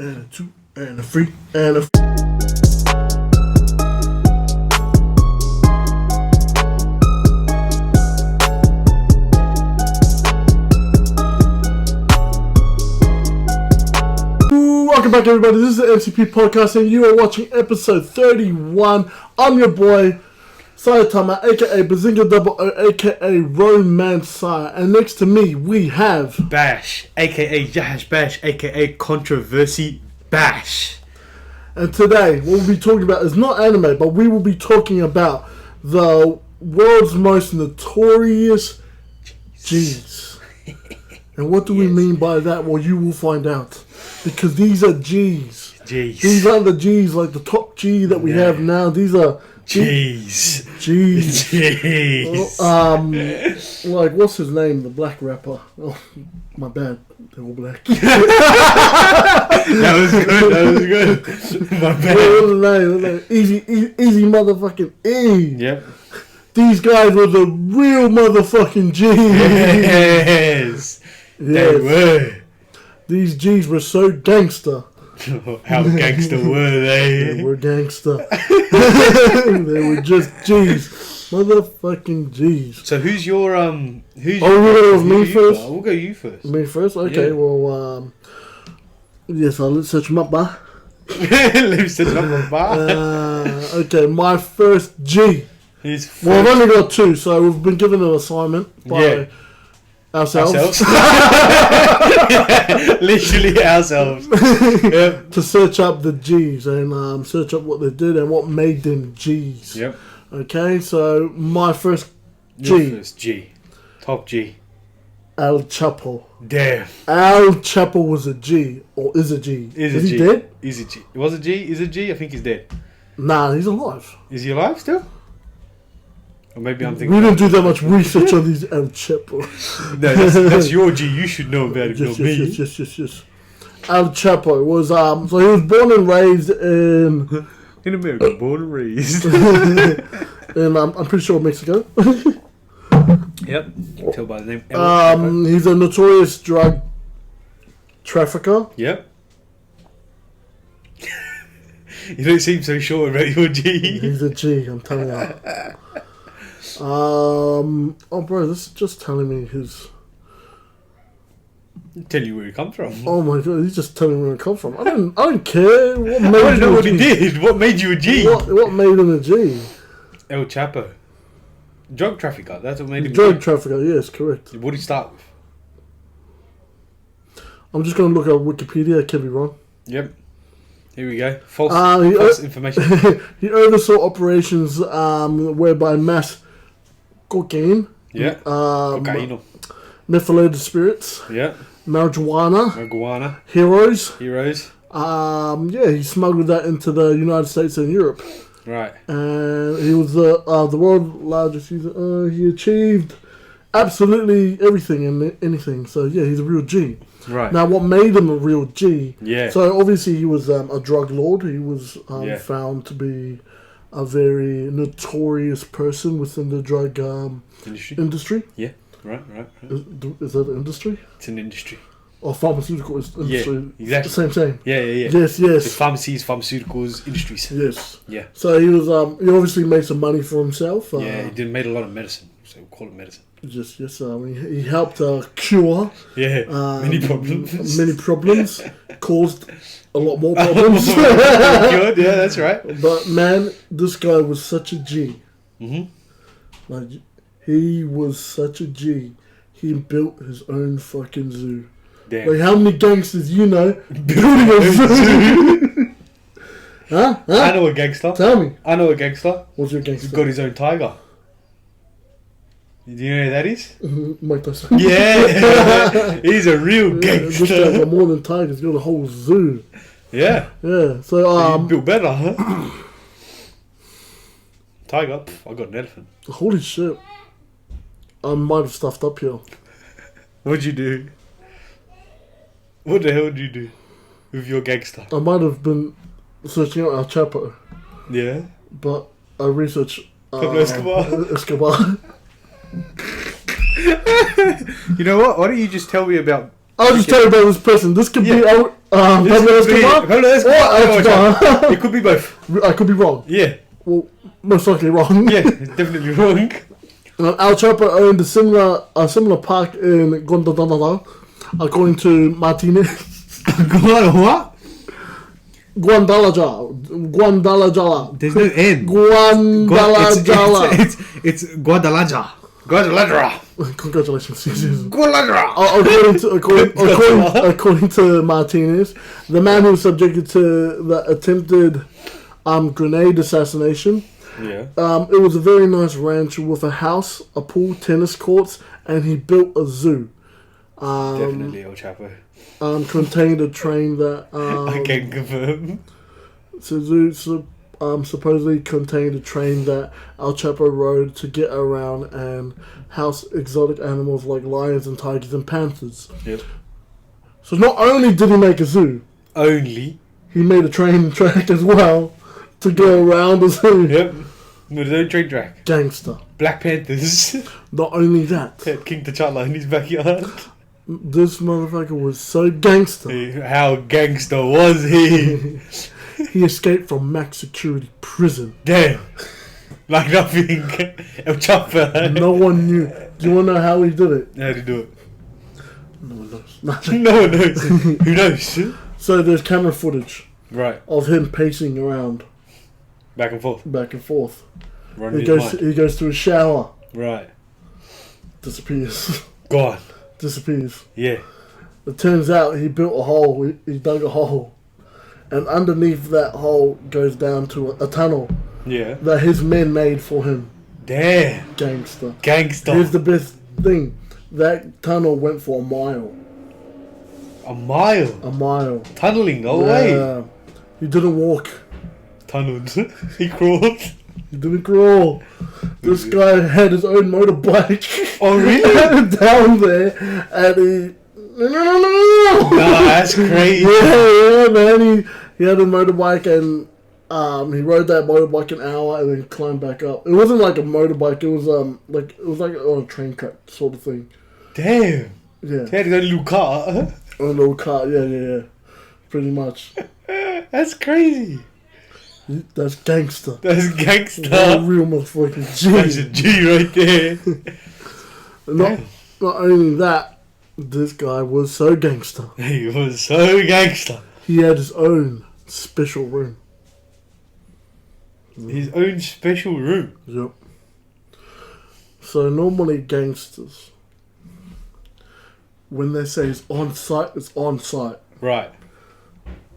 and a 2 and a 3 and a Welcome back, everybody. This is the MCP podcast, and you are watching episode 31. I'm your boy, Sayatama, aka Bazinga Double O, aka Romance Sai, and next to me we have Bash, aka Jahash Bash, aka Controversy Bash. And today, what we'll be talking about is not anime, but we will be talking about the world's most notorious G's. And what do we mean by that? Well, you will find out. Because these are G's. These aren't the G's like the top G that we have now. These are G's. Like, what's his name? The black rapper. Oh, my bad. They're all black. That was good. My bad. What's his name? Easy motherfucking E. Yep. These guys were the real motherfucking G's. Yes. They were. These G's were so gangster. How gangster were they? They were gangster. They were just G's. Motherfucking G's. So who's your me first? We'll go you first. Me first? Okay, yeah. Well, yes, let's search them up, bah. Let's search them up, bah. Okay, my first G. Well, I've only got two, so we've been given an assignment by ourselves. Literally ourselves. Yep. To search up the G's and search up what they did and what made them G's. Yep. Okay, so my first G. Your first G. Top G. El Chapo. Damn. El Chapo was a G, or is a G. Is he dead? Is a G. Was a G? Is a G? I think he's dead. Nah, he's alive. Is he alive still? Or maybe I'm thinking. We didn't do that much research on these El Chapo. No, that's your G. You should know about it, not me. Yes. El Chapo was so he was born and raised in America, born and raised. and I'm pretty sure Mexico. Yep, you can tell by the name. He's a notorious drug trafficker. Yep. You don't seem so sure about your G. He's a G, I'm telling you. Oh, bro, this is just telling me his. Tell you where he comes from. Oh my god, he's just telling me where he comes from. I don't care. What made I don't know what he did. What made you a G? What made him a G? El Chapo. Drug trafficker. That's what made him drug trafficker, yes, correct. What did he start with? I'm just going to look at Wikipedia. I could be wrong. Yep. Here we go. False information. He oversaw operations whereby mass cocaine. Yeah. Cocaine. Methylated spirits. Yeah. Marijuana. Heroes. He smuggled that into the United States and Europe. Right. And he was the world's largest user. He achieved absolutely everything and anything. So yeah, he's a real G. Right. Now, what made him a real G? Yeah. So obviously he was a drug lord. He was found to be a very notorious person within the drug industry. Yeah. Right. Is that an industry? It's an industry. Or pharmaceutical industry. Yeah, exactly. Same. Yeah. Yes. It's pharmacies, pharmaceuticals, industries. Yes. Yeah. So he was. He obviously made some money for himself. He made a lot of medicine, so we'll call it medicine. Yes. He helped cure. Yeah. Many problems. Caused a lot more problems. Cured. Yeah, that's right. But man, this guy was such a G. Mhm. Like, he was such a G. He built his own fucking zoo. Damn. Like, how many gangsters building a zoo? Huh? I know a gangster. Tell me. I know a gangster. What's your gangster? He's got his own tiger. Do you know who that is? Mike Tyson. Yeah. He's a real gangster. This guy's got more than tigers. He's got a whole zoo. Yeah. Yeah. So you built better, huh? Tiger. I got an elephant. Holy shit. I might have stuffed up here. What'd you do? What the hell did you do with your gangster? I might have been searching out El Chapo. Yeah. But I researched Pablo Escobar. Escobar. You know what? Why don't you just tell me about I'll just tell you about this person. This could be Pablo Escobar Pablo Escobar or Al Chapo. It could be both. I could be wrong. Yeah. Well, most likely wrong. Yeah, it's definitely wrong. Al Chapo owned a similar park in Guadalajara, according to Martinez. What? Guadalajara. There's no N. Guadalajara. It's Guadalajara. Guadalajara. Congratulations. Guadalajara. According to Martinez, the man who was subjected to the attempted grenade assassination. Yeah. It was a very nice ranch with a house, a pool, tennis courts, and he built a zoo. Definitely El Chapo. Contained a train that I can confirm. Supposedly contained a train that Al Chapo rode to get around and house exotic animals like lions and tigers and panthers. Yep. So not only did he make a zoo, Only. he made a train track as well to go around the zoo. Yep. No, there's no train track. Gangster. Black Panthers. Not only that, Had King T'Challa in his backyard. this motherfucker was so gangster. How gangster was he? He escaped from max security prison. Damn. Like nothing. El Chapo. No one knew. Do you want to know how he did it? How to do it? No one knows. No one knows. Who knows? So there's camera footage Right. of him pacing around, Back and forth. back and forth. Running He his goes. mind. He goes to a shower. Right. Disappears. Gone. Disappears. Yeah. It turns out he built a hole. He dug a hole, and underneath that hole goes down to a tunnel Yeah. that his men made for him. Damn. Gangster. Gangster. Here's the best thing. That tunnel went for a mile. A mile. A mile. Tunneling. No way. Yeah. He didn't walk. Tunneled. He crawled. He didn't crawl. This guy had his own motorbike. Oh, really? Down there, and he. No. Nah, that's crazy. Yeah, man. He had a motorbike and he rode that motorbike an hour and then climbed back up. It wasn't like a motorbike. It was like on a train track sort of thing. Damn. Yeah. He had his own little car. On a little car. Yeah. Pretty much. That's crazy. That's gangster. That's gangster. That's a real motherfucking G. That's a G right there. Not only that, this guy was so gangster. He was so gangster. He had his own special room. His own special room. Yep. So normally gangsters, when they say it's on site, it's on site. Right.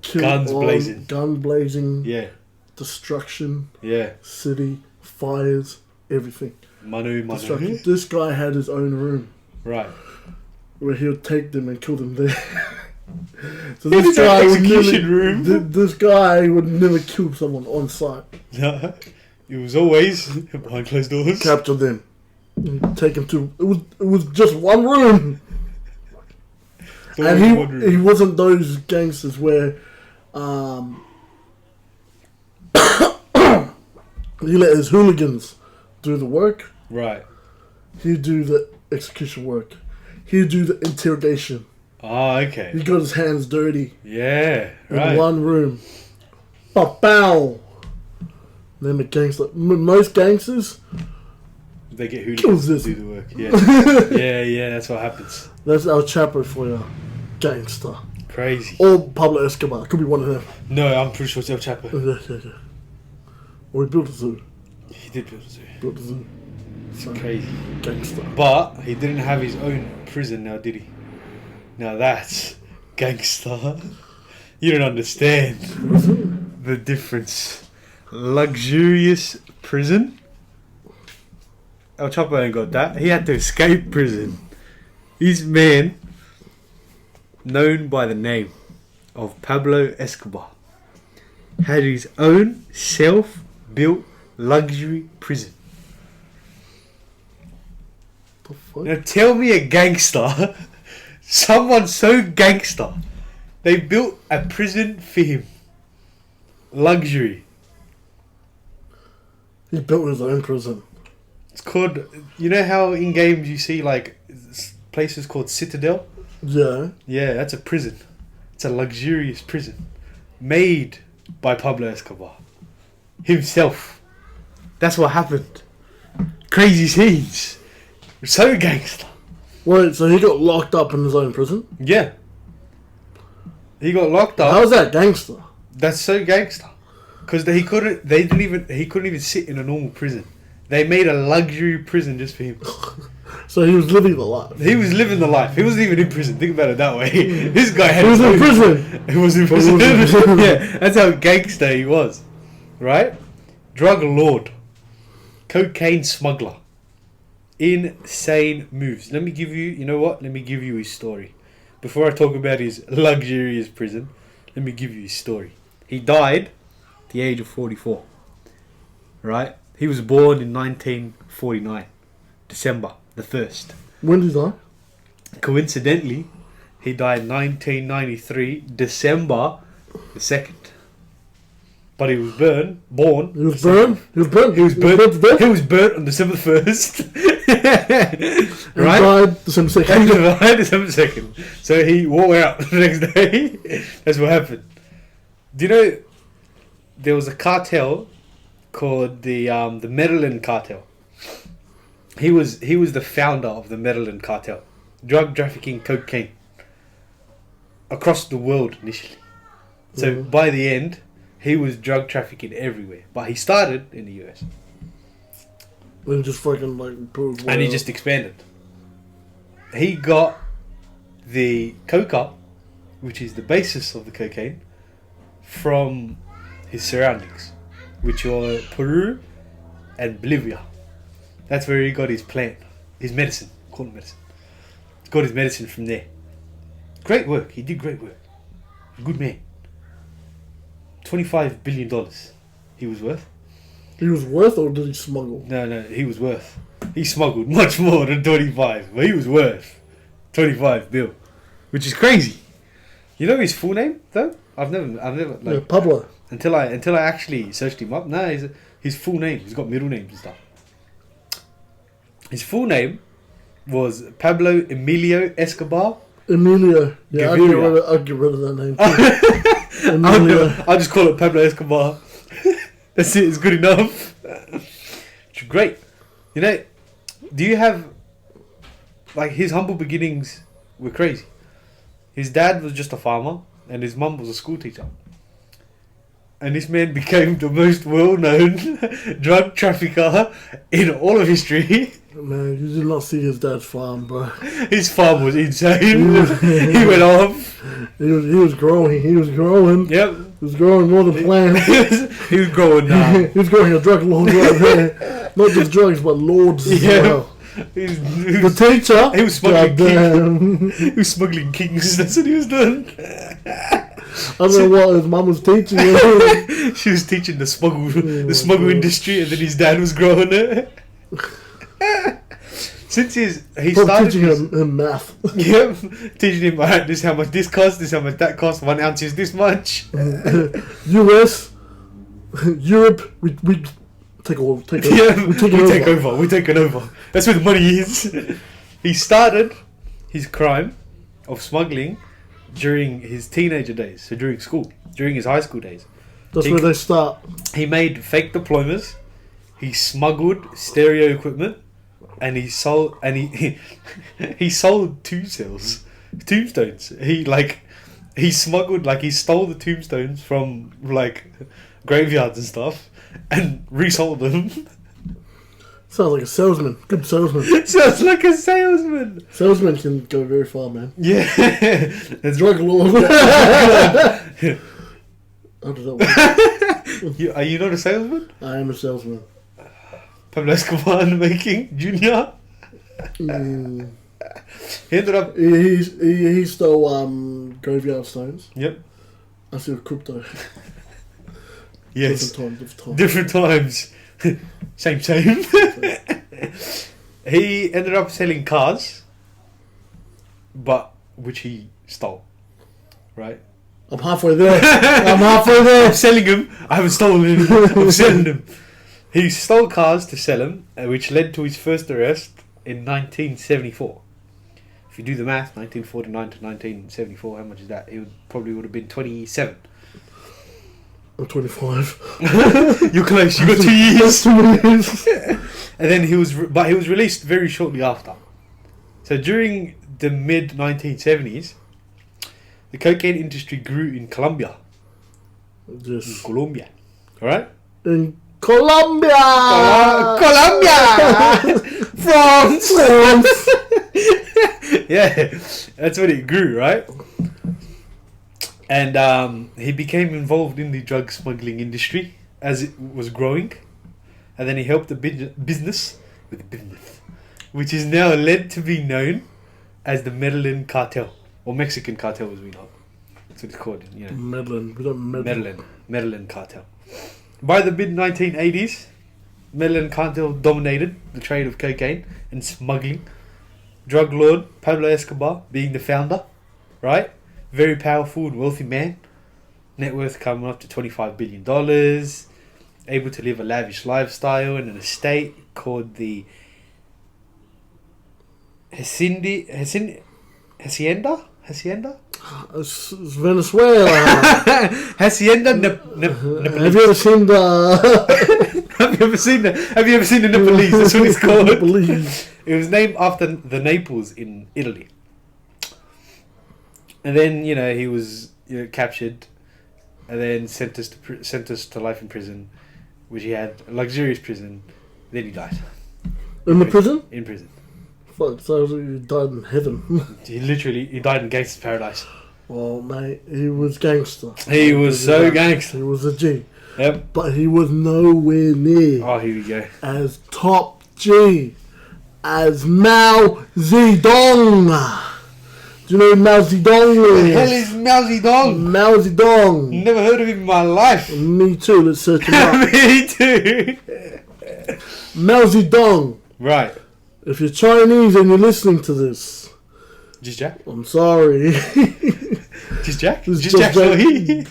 Kill Guns on, blazing. Gun blazing. Yeah. Destruction. Yeah. City. Fires. Everything. Manu. Destruction. This guy had his own room. Right. Where he would take them and kill them there. So He this had guy his would execution never, room. This guy would never kill someone on site. It was always behind closed doors. Capture them. Take them to. It was just one room. And he wasn't those gangsters where he let his hooligans do the work. Right. He'd do the execution work. He'd do the interrogation. Ah, okay. He got his hands dirty Yeah, in right. one room. Bow. Then the gangster. Most gangsters. They get Kills hooligans to this. do the work. Yeah. yeah, that's what happens. That's El Chapo for you. Gangster. Crazy. Or Pablo Escobar. Could be one of them. No, I'm pretty sure it's El Chapo. Yeah. Or he built a zoo. He did build a zoo. Built a zoo. It's crazy. Gangster. But he didn't have his own prison now, did he? Now that's gangster. You don't understand the difference. Luxurious prison. El Chapo ain't got that. He had to escape prison. His man, known by the name of Pablo Escobar, had his own self-built luxury prison. The fuck? Now tell me a gangster, someone so gangster, they built a prison for him. Luxury. He built his own prison. It's called, you know how in games you see like places called Citadel? Yeah. Yeah, that's a prison. It's a luxurious prison. Made by Pablo Escobar. Himself. That's what happened. Crazy scenes. So gangster. Wait, so he got locked up in his own prison? Yeah. He got locked up. How's that gangster? That's so gangster. Because he couldn't even sit in a normal prison. They made a luxury prison just for him. So he was living the life. He was living the life. He wasn't even in prison. Think about it that way. This guy had. He was in prison. He was in prison. Yeah, that's how gangster he was, right? Drug lord, cocaine smuggler, insane moves. Let me give you. You know what? Let me give you his story. Before I talk about his luxurious prison, let me give you his story. He died at the age of 44. Right? He was born in 1949, December the 1st. When did he die? Coincidentally, he died in 1993, December the 2nd. But he was born. He was burned. He was burnt. He was burnt. to death. He was burnt on December 1st. And Right? died December And 2nd. he died December 2nd. So he wore out the next day. That's what happened. Do you know there was a cartel called the Medellin cartel? He was the founder of the Medellin cartel, drug trafficking cocaine across the world initially. So by the end, he was drug trafficking everywhere. But he started in the US, And just fucking like proved. and he just expanded. He got the coca, which is the basis of the cocaine, from his surroundings, which were Peru and Bolivia. That's where he got his plant, his medicine. Call it medicine. He got his medicine from there. Great work. He did great work. Good man. $25 billion he was worth. He was worth, or did he smuggle? No, he was worth. He smuggled much more than 25, but he was worth 25 bill, which is crazy. You know his full name though? I've never like Yeah, Pablo. until I actually searched him up. No, his full name. He's got middle names and stuff. His full name was Pablo Emilio Escobar. Emilio. Yeah, Gaviria. I'll get rid of that name too. Emilio. I'll just call it Pablo Escobar. That's it. It's good enough. It's great. You know, do you have like his humble beginnings were crazy. His dad was just a farmer and his mum was a school teacher. And this man became the most well-known drug trafficker in all of history. Man, you did not see his dad's farm, bro. His farm was insane. He went off. He was growing. He was growing. Yep. He was growing more than plants. He was growing He was growing a drug lord right there. Not just drugs, but lords as well. The teacher. He was smuggling goddamn. He was smuggling kings. That's what he was doing. I don't know what his mum was teaching him. She was teaching the smuggle industry, and then his dad was growing it. Since he started teaching him math. Yep, teaching him, alright, this is how much this costs, this is how much that costs, 1 ounce is this much. US, Europe, we take over. Yeah, we taking over. That's where the money is. He started his crime of smuggling during his teenager days, so during school, during his high school days. That's where they start. He made fake diplomas. He smuggled stereo equipment, and he sold he sold tombstones. He smuggled he stole the tombstones from graveyards and stuff, and resold them. Sounds like a salesman. Good salesman. Sounds like a salesman. Salesmen can go very far, man. Yeah, that's Drug lord. How does that work? Are you not a salesman? I am a salesman. Pablo Escobar in the making, Junior. He ended up. He stole graveyard stones. Yep. I steal crypto. Yes. Different times. Same. He ended up selling cars, but which he stole. Right. I'm halfway there. I'm selling them. I haven't stolen them. I'm selling them. He stole cars to sell them, which led to his first arrest in 1974. if you do the math, 1949 to 1974, how much is that? It would have been 27. I'm 25. You're close. You got 2 years. That's 2 years. And then he was released very shortly after. So during the mid 1970s, the cocaine industry grew in Colombia. Yes. In Colombia, all right. In Colombia. Colombia. France. Yeah, that's when it grew, right? And he became involved in the drug smuggling industry as it was growing. And then he helped the business, which is now led to be known as the Medellin cartel, or Mexican cartel as we know. That's what it's called, you know. Medellin cartel. By the mid-1980s, Medellin cartel dominated the trade of cocaine and smuggling. Drug lord Pablo Escobar being the founder, right? Very powerful and wealthy man. Net worth coming up to $25 billion. Able to live a lavish lifestyle in an estate called the Hacienda? It's Venezuela. Hacienda Have you ever seen the... Have you ever seen the Nepalese? That's what it's called. Nepalese. It was named after the Naples in Italy. And then, he was captured and then sentenced to life in prison, which he had a luxurious prison. Then he died. In the prison? In prison. Fuck, so he died in heaven. He died in gangster's paradise. Well, mate, he was gangster. He was so gangster. He was a G. Yep. But he was nowhere near Oh, here we go. as top G as Mao Zedong. Do you know who Mao Zedong Who is? the hell is Mao Zedong? Mao Zedong. Never heard of him in my life. Me too, let's search him up. Me too. Mao Zedong. Right. If you're Chinese and you're listening to this, Just Jack? I'm sorry. Just Jack? It's Just Jack, sorry.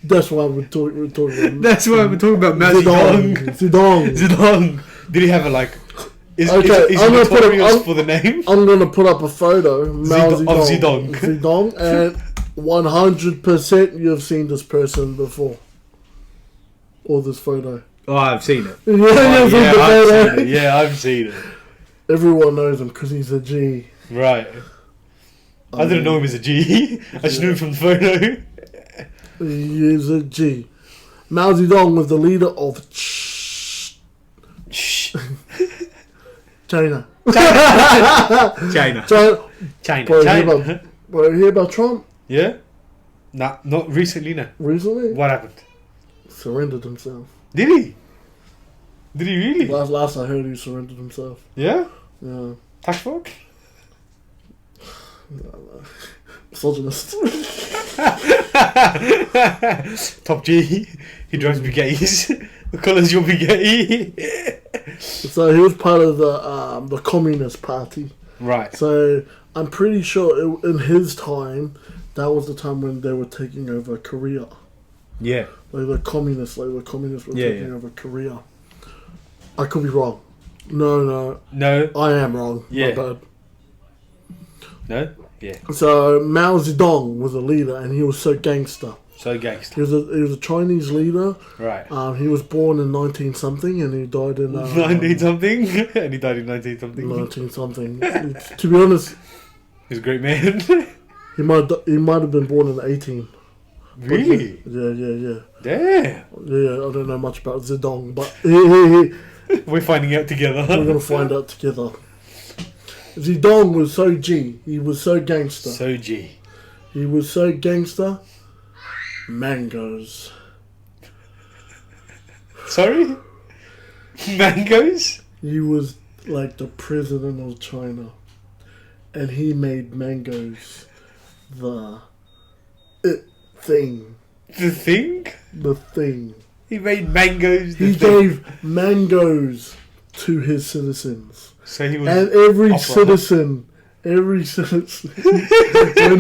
That's why we're talking about. That's why we're talking about Mao Zedong. Zedong. Did he have is Notorious for the name? I'm gonna put up a photo. Mao Of Zedong. Zedong, and 100% you've seen this person before. Or this photo. Oh, I've seen it. I've seen it. Everyone knows him because he's a G. Right. I didn't know him as a G. I just knew him from the photo. He is a G. Mao Zedong was the leader of China. China. Bro, you hear about Trump? Yeah? Nah, not recently, no. Recently? What happened? Surrendered himself. Did he? Did he really? Last I heard, he surrendered himself. Yeah? Yeah. Tax fraud? Misogynist. Top G. He drives Bugattis. What colour's your Bugatti? So he was part of the Communist Party. Right. So I'm pretty sure in his time, that was the time when they were taking over Korea. Yeah. The communists were taking over Korea. I could be wrong. No. I am wrong. Yeah. My bad. No? Yeah. So Mao Zedong was a leader, and he was so gangster. So gangster. He was a Chinese leader. Right. He was born in 19-something, and he died in 19-something, and he died in 19-something. 19-something. To be honest, he's a great man. he might have been born in 18. Really? Yeah. Damn. Yeah, I don't know much about Zedong, but we're finding out together. We're gonna find out together. Zedong was so G. He was so gangster. So G. He was so gangster. Mangoes. Sorry? Mangoes? He was like the president of China. And he made mangoes the thing. The thing? The thing. He made mangoes the He thing. gave mangoes to his citizens. So he was and every citizen, when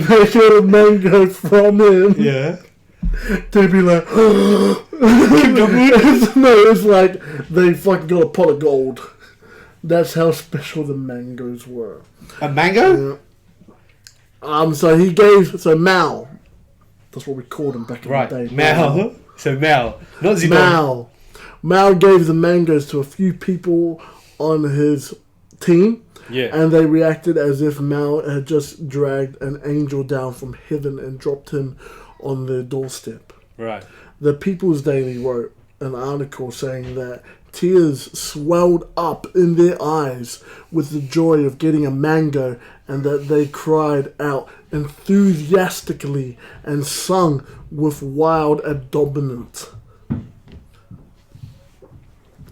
they get a mango from him, yeah, they'd be like, no, it's like they fucking got a pot of gold. That's how special the mangoes were. A mango? So he gave Mao. That's what we called him back in the day. Mao. So Mao, not Zidane. Mao gave the mangoes to a few people on his team. Yeah. And they reacted as if Mao had just dragged an angel down from heaven and dropped him on their doorstep. Right. The People's Daily wrote an article saying that tears swelled up in their eyes with the joy of getting a mango, and that they cried out enthusiastically and sung with wild abandonment.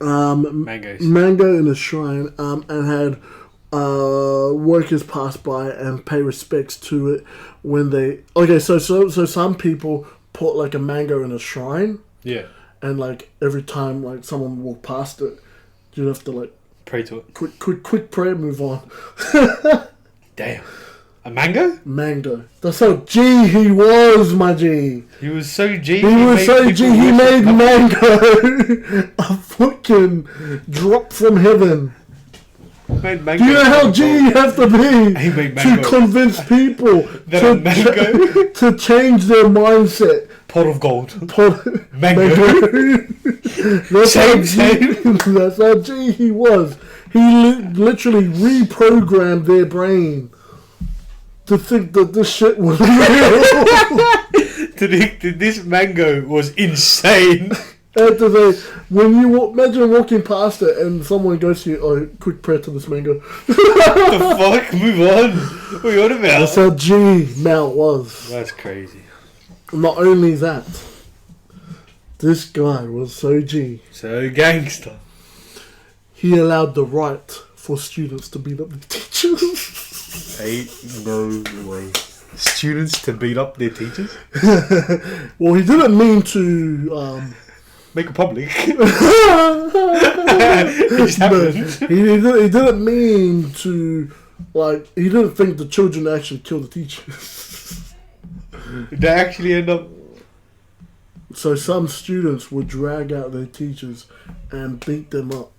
Mango in a shrine, and had workers pass by and pay respects to it when they... Okay, so some people put like a mango in a shrine. Yeah. And like every time like someone walk past it, you'd have to like pray to it. Quick prayer, move on. Damn. A mango? Mango. That's how G he was, my G. He was so G. He was so G. He made mango a fucking drop from heaven. Made mango. Do you know how G you have to be to convince people to change their mindset? Pot of gold. Mango. That's how G he was. He literally reprogrammed their brain to think that this shit was real. To think that this mango was insane. And to say, when you imagine walking past it and someone goes to you, oh, quick prayer to this mango. What the fuck? Move on. What are you on about? That's how G Mao was. That's crazy. Not only that, this guy was so G. So gangster. He allowed the right for students to beat up the teachers. Ain't no way. Students to beat up their teachers? Well, he didn't mean to... make it public. It just No, happened. he didn't mean to... Like, he didn't think the children actually killed the teachers. They actually end up... So some students would drag out their teachers and beat them up.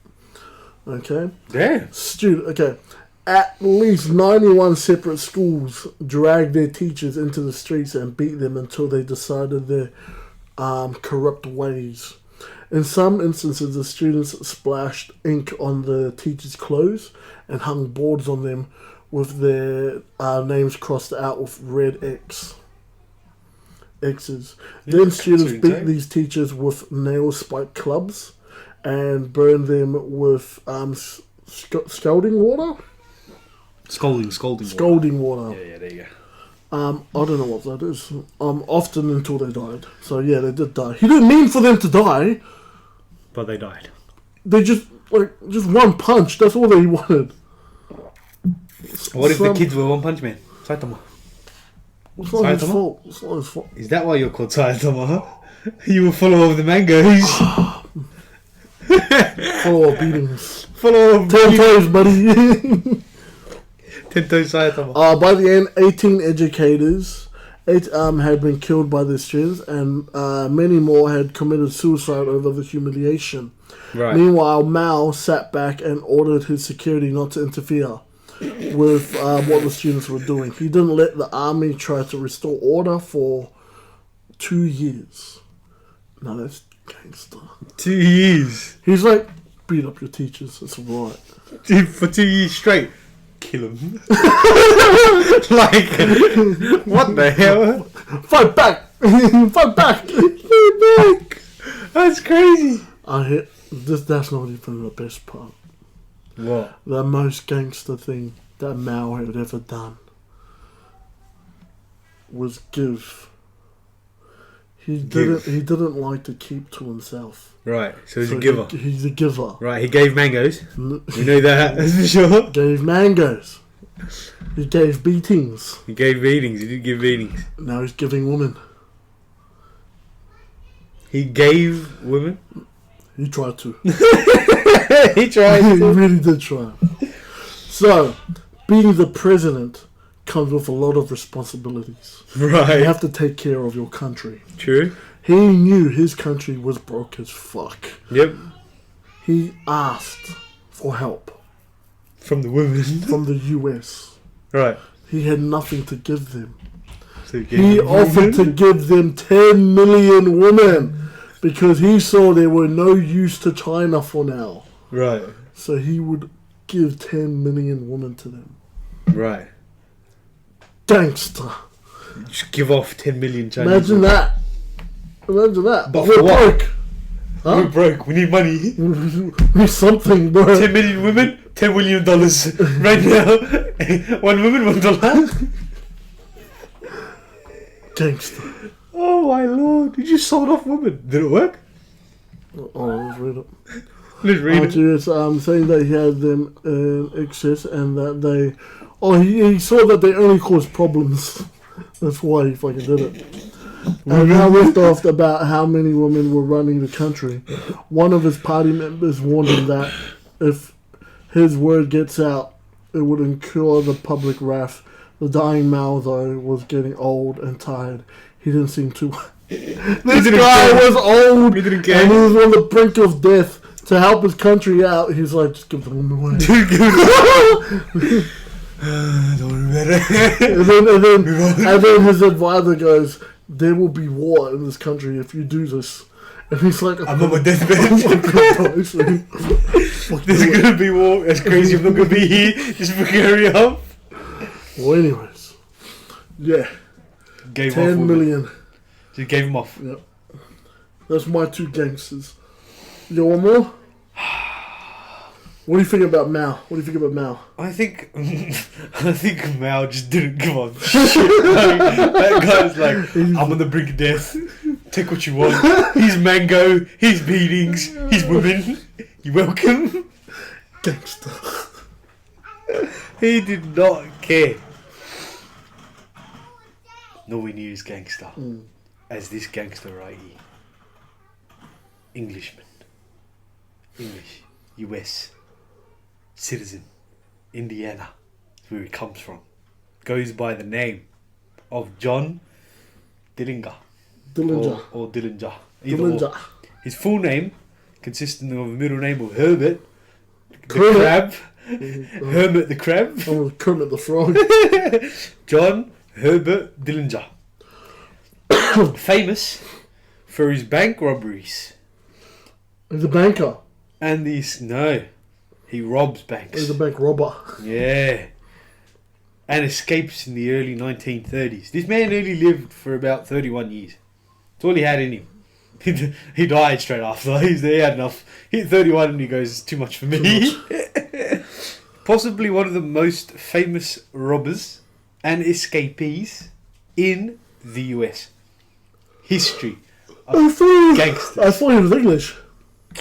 Okay? Damn. Okay. At least 91 separate schools dragged their teachers into the streets and beat them until they decided their corrupt ways. In some instances, the students splashed ink on the teachers' clothes and hung boards on them with their names crossed out with red X's. Then students beat these teachers with nail-spiked clubs and burned them with scalding water. Scalding water. Yeah, there you I don't know what that is. Often until they died. So yeah, they did die. He didn't mean for them to die. But they died. They just one punch. That's all they wanted. What if the kids were One Punch Man? Saitama. It's not his fault. It's not his fault. Is that why you're called Saitama? You were follower of the mangoes. Follow up beatings. Follow up 10 toes, buddy. Saitama. By the end, 18 educators had been killed by the students, and many more had committed suicide over the humiliation. Right. Meanwhile, Mao sat back and ordered his security not to interfere with what the students were doing. He didn't let the army try to restore order for 2 years. Now that's gangster. 2 years. He's like, beat up your teachers. It's right. Dude, for 2 years straight. Kill him. Like, what the hell? Fight back! Fight back! Fight back! That's crazy. That's not even the best part. What? The most gangster thing that Mao had ever done was give. He didn't like to keep to himself. Right, so he's a giver. He's a giver. Right, he gave mangoes. We know that, that's for sure. Gave mangoes. He gave beatings. He gave beatings, he didn't give beatings. Now he's giving women. He gave women? He tried to. He tried to. He really did try. So, being the president comes with a lot of responsibilities. Right. You have to take care of your country. True. He knew his country was broke as fuck. Yep. He asked for help. From the women. From the US. Right. he had nothing to give them. So He offered to give them 10 million women because he saw they were no use to China for now. Right. So he would give 10 million women to them. Right. Gangster. Just give off 10 million Chinese. Imagine that. Imagine that. But we're for what? broke. Huh? We're broke. We need money. We're something, bro. 10 million women, $10 million right now. One woman, $1. Gangster. Oh my lord! You just sold off women. Did it work? Oh, let's read it. Let's read it. Yes, saying that he had them in excess and that they... Oh, he saw that they only caused problems. That's why he fucking did it. And now ripped off about how many women were running the country. One of his party members warned him that if his word gets out, it would incur the public wrath. The dying Mao, though, was getting old and tired. He didn't seem too... This guy was old, He didn't care. and he was on the brink of death. To help his country out, he's like, just give the woman away. Don't worry about it. and then his advisor goes, there will be war in this country if you do this. And he's like, I'm on my deathbed. There's gonna be war. That's crazy. I'm not gonna be here. Just carry up. Well, anyways, yeah, Gave 10 million. Just gave him off. Yep. That's my two gangsters. You want more? What do you think about Mao? I think Mao just didn't give a shit. That guy's like, I'm on the brink of death. Take what you want. Here's mango. Here's beatings. Here's women. You welcome. Gangster. He did not care. Nowhere near as gangster as this gangster right here. English, US, citizen, Indiana, is where he comes from. Goes by the name of John Dillinger. Or Dillinger. Either Dillinger. or. His full name, consisting of a middle name of Herbert the Kermit. Crab. Hermit the Crab. Oh, Kermit the Frog. John Herbert Dillinger. Famous for his bank robberies. He's a banker. And these... No. He robs banks. He's a bank robber. Yeah. And escapes in the early 1930s. This man only lived for about 31 years. That's all he had in him. He died straight after. He had enough. He hit 31 and he goes, it's too much for me. Possibly one of the most famous robbers and escapees in the US. History of gangsters. I thought he was English.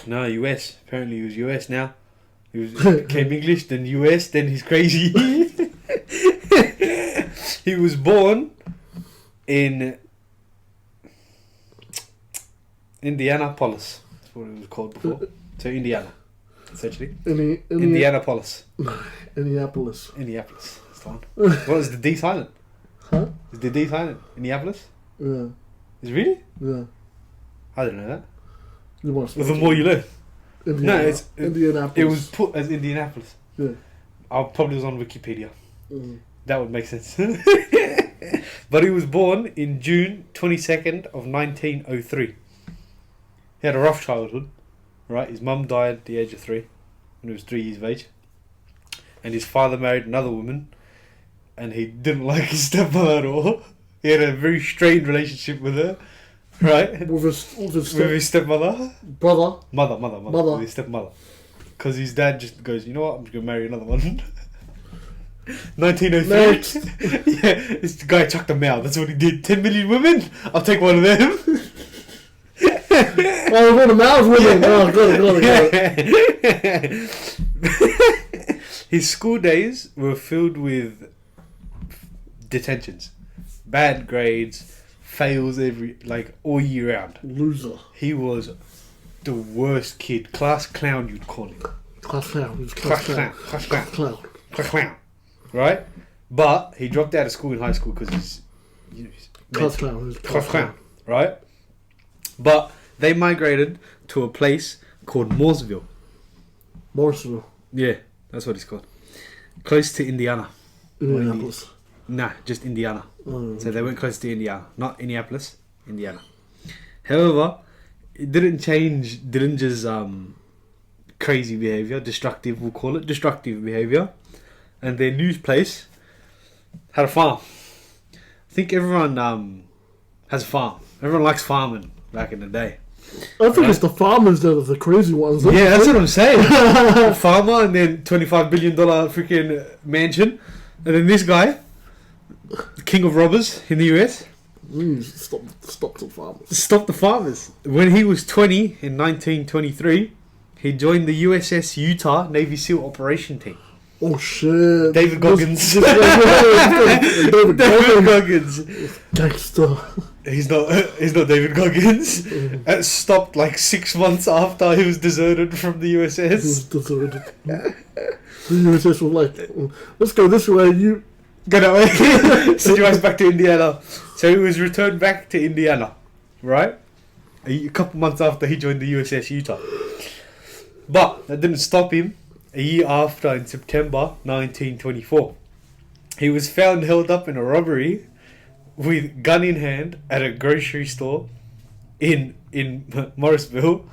No, US. Apparently he was US now. He became English, then US, then he's crazy. He was born in Indianapolis. That's what it was called before. So Indiana, essentially. Indianapolis. Indianapolis. Indianapolis. That's the one. What is the D silent? Huh? Is the D silent? Indianapolis? Yeah. Is it really? Yeah. I didn't know that. You want Well, the more you learn. Indiana. No, it's Indianapolis. It was put as Indianapolis. Yeah. I probably was on Wikipedia. Mm. That would make sense. But he was born in June 22nd of 1903. He had a rough childhood, right? His mum died at the age of 3 when he was 3 years of age. And his father married another woman, and he didn't like his stepmother at all. He had a very strained relationship with her, right? With his stepmother. brother. Mother. With his stepmother. Because his dad just goes, you know what, I'm just going to marry another one. 1903. Next. Yeah, this guy chucked them out. That's what he did. 10 million women? I'll take one of them. Oh, one of Mao's women. Yeah. Oh, got it. His school days were filled with detentions, bad grades, fails all year round. Loser. He was the worst kid. Class clown, you'd call him. Class clown. He was Class clown. Right? But he dropped out of school in high school because he's Class clown. He was class clown. Right? But they migrated to a place called Mooresville. Morrisville. Yeah, that's what it's called. Close to Indiana. Indianapolis. Nah, just Indiana. Oh, So they went close to Indiana, not Indianapolis, Indiana. However, it didn't change Dillinger's crazy behavior, destructive, we'll call it, destructive behavior. And their news place had a farm. I think everyone has a farm. Everyone likes farming back in the day. I think it's the farmers that are the crazy ones. Yeah, that's what I'm saying. A farmer and then $25 billion freaking mansion. And then this guy, the king of robbers in the US. Stop the farmers. Stop the farmers. When he was 20 in 1923, he joined the USS Utah Navy SEAL operation team. Oh shit. David Goggins. David Goggins. Gangster. He's not David Goggins. It stopped like 6 months after he was deserted from the He was USS. deserted. The USS was like, let's go this way, you. Go that way. Send you guys back to Indiana. So he was returned back to Indiana, right? A couple months after he joined the USS Utah. But that didn't stop him. A year after, in September 1924, he was found held up in a robbery with gun in hand at a grocery store in Morrisville,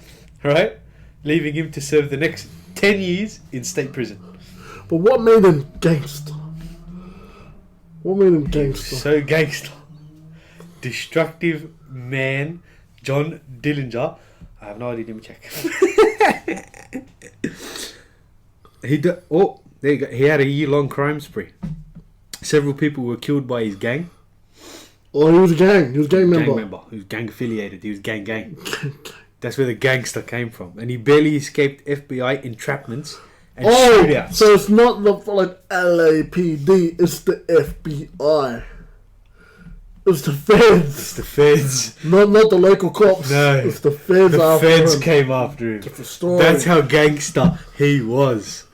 right? Leaving him to serve the next 10 years in state prison. But what made him gangster? What made him gangster? So gangster. Destructive man, John Dillinger. I have no idea, let me check. There you go. He had a year-long crime spree. Several people were killed by his gang. Oh, he was a gang. He was a gang member. He was gang affiliated. He was gang. That's where the gangster came from. And he barely escaped FBI entrapments and shootouts. So it's not the like LAPD. It's the FBI. It's the feds. It's the feds. Not the local cops. No. It's the feds. The after feds him. came after him. Different story. That's how gangster he was.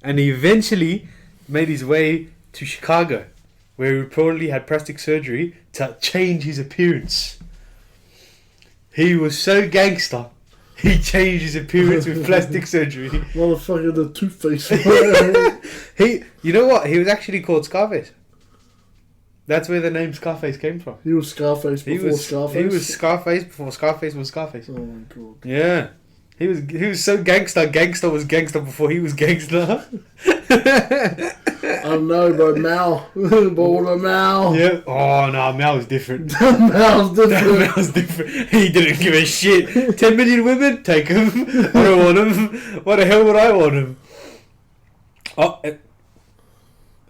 And he eventually made his way to Chicago, where he reportedly had plastic surgery to change his appearance. He was so gangster, he changed his appearance with plastic surgery. Motherfucker, the toothpaste. You know what? He was actually called Scarface. That's where the name Scarface came from. He was Scarface before Scarface. He was Scarface before Scarface was Scarface. Oh my god. Yeah. He was so gangster. Gangster was gangster before he was gangster. I don't know, bro. Mal. But what about Mal? Yeah. Oh no, Mal was different. Mal's different. Mal's different. He didn't give a shit. 10 million women, take him. I don't want him. Why the hell would I want him? Oh,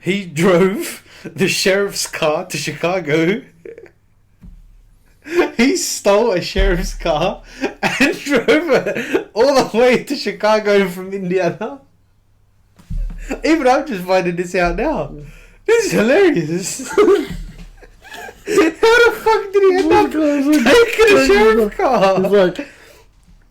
he drove the sheriff's car to Chicago. He stole a sheriff's car and drove it all the way to Chicago from Indiana. Even I'm just finding this out now. This is hilarious. How the fuck did he end up taking a sheriff's car? It's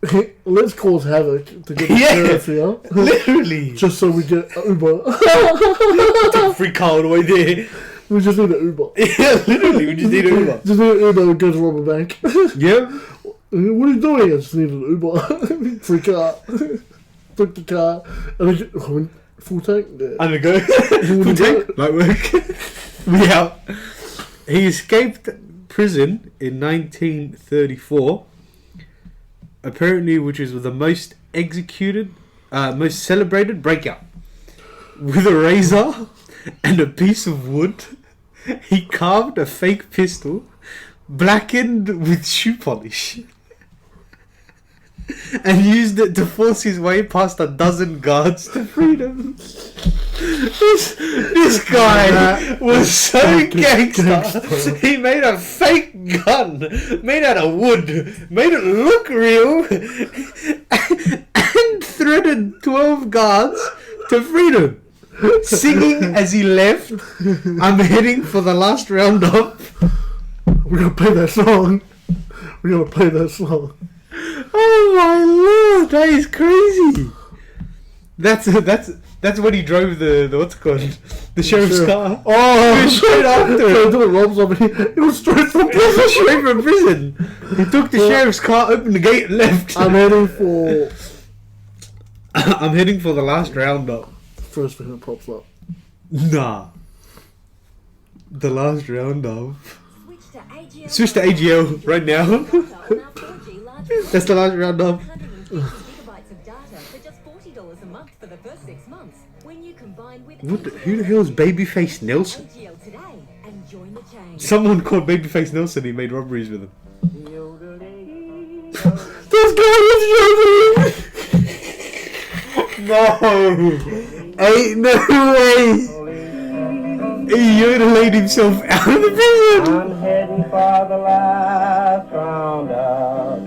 like, let's cause havoc to get the sheriff here. Literally. Just so we get an Uber. Take a free car all the way there. We just need an Uber. Yeah, literally, we just need an Uber. Just need an Uber and go to rob a bank. Yep. What are you doing? I just need an Uber. Free car. Took the car. And then, full tank? Yeah. I'm gonna go. Full tank? Might work. Yeah. He escaped prison in 1934. Apparently, which was the most most celebrated breakout. With a razor and a piece of wood, he carved a fake pistol, blackened with shoe polish, and used it to force his way past a dozen guards to freedom. This guy was so gangster. He made a fake gun, made out of wood, made it look real, and threatened 12 guards to freedom. Singing as he left, I'm heading for the last roundup. We're gonna play that song. Oh my lord, that is crazy. That's when he drove the what's it called? The sheriff's car. Oh, straight after. So he rob somebody. It was straight from prison. Straight from prison. He took the sheriff's car, opened the gate, and left. I'm heading for the last roundup. First thing that pops up. Nah. The last round of. Switch to AGL right now. That's the last round of. gigabytes of data for just $40 a month for the first 6 months. When you combine with Who the hell is Babyface Nelson? AGL today and join the change. Someone called Babyface Nelson. He made robberies with him. This guy is yodeling! No, ain't no way. He yodeled himself out of the prison. I'm heading for the last round up.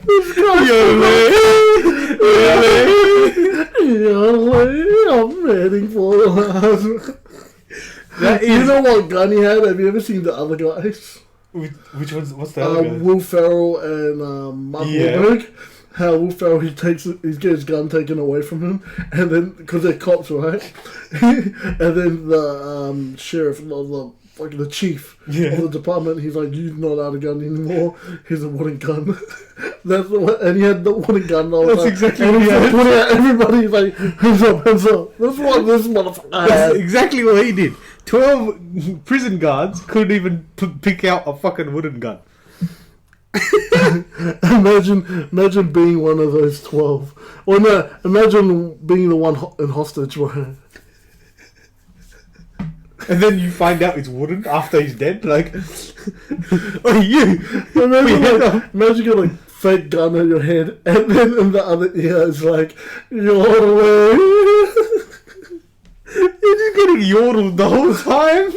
This guy yodeling! I'm heading for the last. You know what gun he had? Have you ever seen the other guys? Which one's? What's the other guy? Will Ferrell and Mark Wahlberg. How Will Ferrell, he gets his gun taken away from him, and then because they're cops, right? And then the sheriff, the chief of the department, he's like, "You're not out of gun anymore. Here's a wooden gun." That's what, and he had the wooden gun. That's exactly and what he he's had. like, pointing at everybody, he's like, "Hands up, hands up." That's what this motherfucker That's had. exactly what he did. 12 prison guards couldn't even pick out a fucking wooden gun. Imagine being one of those 12. Or no, imagine being the one in hostage, right? And then you find out it's wooden after he's dead. Like, oh, you. Imagine you got a fake gun on your head, and then in the other ear it's like, "You're You're just getting yodeled the whole time.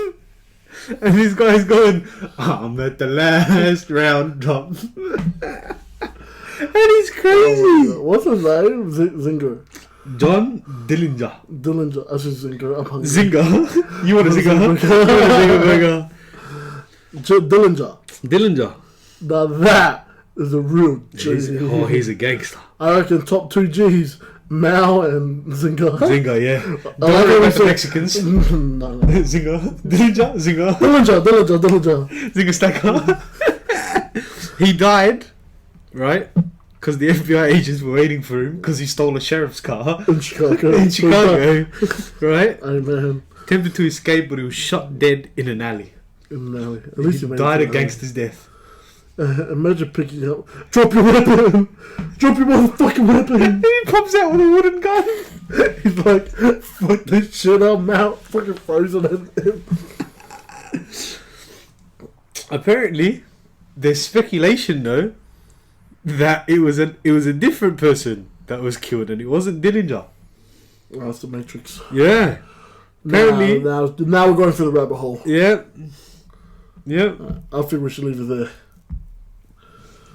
And this guy's going, I'm at the last round drop. And he's crazy. What's his name? Zinger. John Dillinger. Dillinger. I said Zinger. I'm hungry. Zinger? You want a zinger? You want a zinger burger? Dillinger. Dillinger. Now that is a real G. He's a gangster. I reckon top 2 G's. Mao and Zinger. Zinger, yeah. Don't I like worry how about we the say- Mexicans. No. Zinger. Dillinger. Zinger. Dillinger. Zinger Stacker. He died, right? Because the FBI agents were waiting for him because he stole a sheriff's car In Chicago. in Chicago, right? Hey man. Attempted to escape, but he was shot dead in an alley. No, at least He he made died it a to gangster's death. imagine picking up. Drop your weapon! Drop your motherfucking weapon! He pops out with a wooden gun. He's like, fuck this shit up, Mount. Fucking frozen at him. Apparently, there's speculation though that it was a different person that was killed, and it wasn't Dillinger. Oh, that's the Matrix. Yeah. Apparently. Now we're going through the rabbit hole. Yeah. Yeah. I think we should leave it there.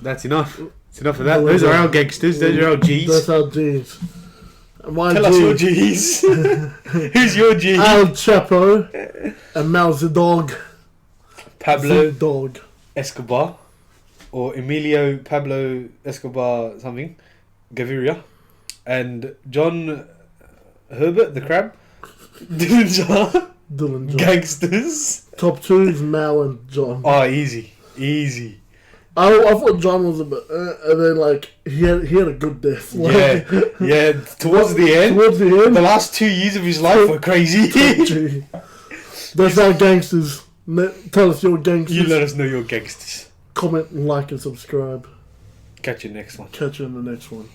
That's enough. It's enough of that. Those are our gangsters. Those are our G's. That's our G's. My Tell G, us your G's. Who's your G? Al Chapo and Mao Zedong. Pablo Dog. Escobar. Or Emilio Pablo Escobar something. Gaviria. And John Herbert the Crab. Dillinger. Dillinger. Gangsters. Top 2 is Mao and John. Oh, easy. Easy. I thought John was a bit, and then like he had a good death. Yeah. Yeah. Towards the end. Towards the end, The last 2 years of his life were crazy. Gee. That's our gangsters. Tell us your gangsters. You let us know your gangsters. Comment, like, and subscribe. Catch you next one. Catch you in the next one.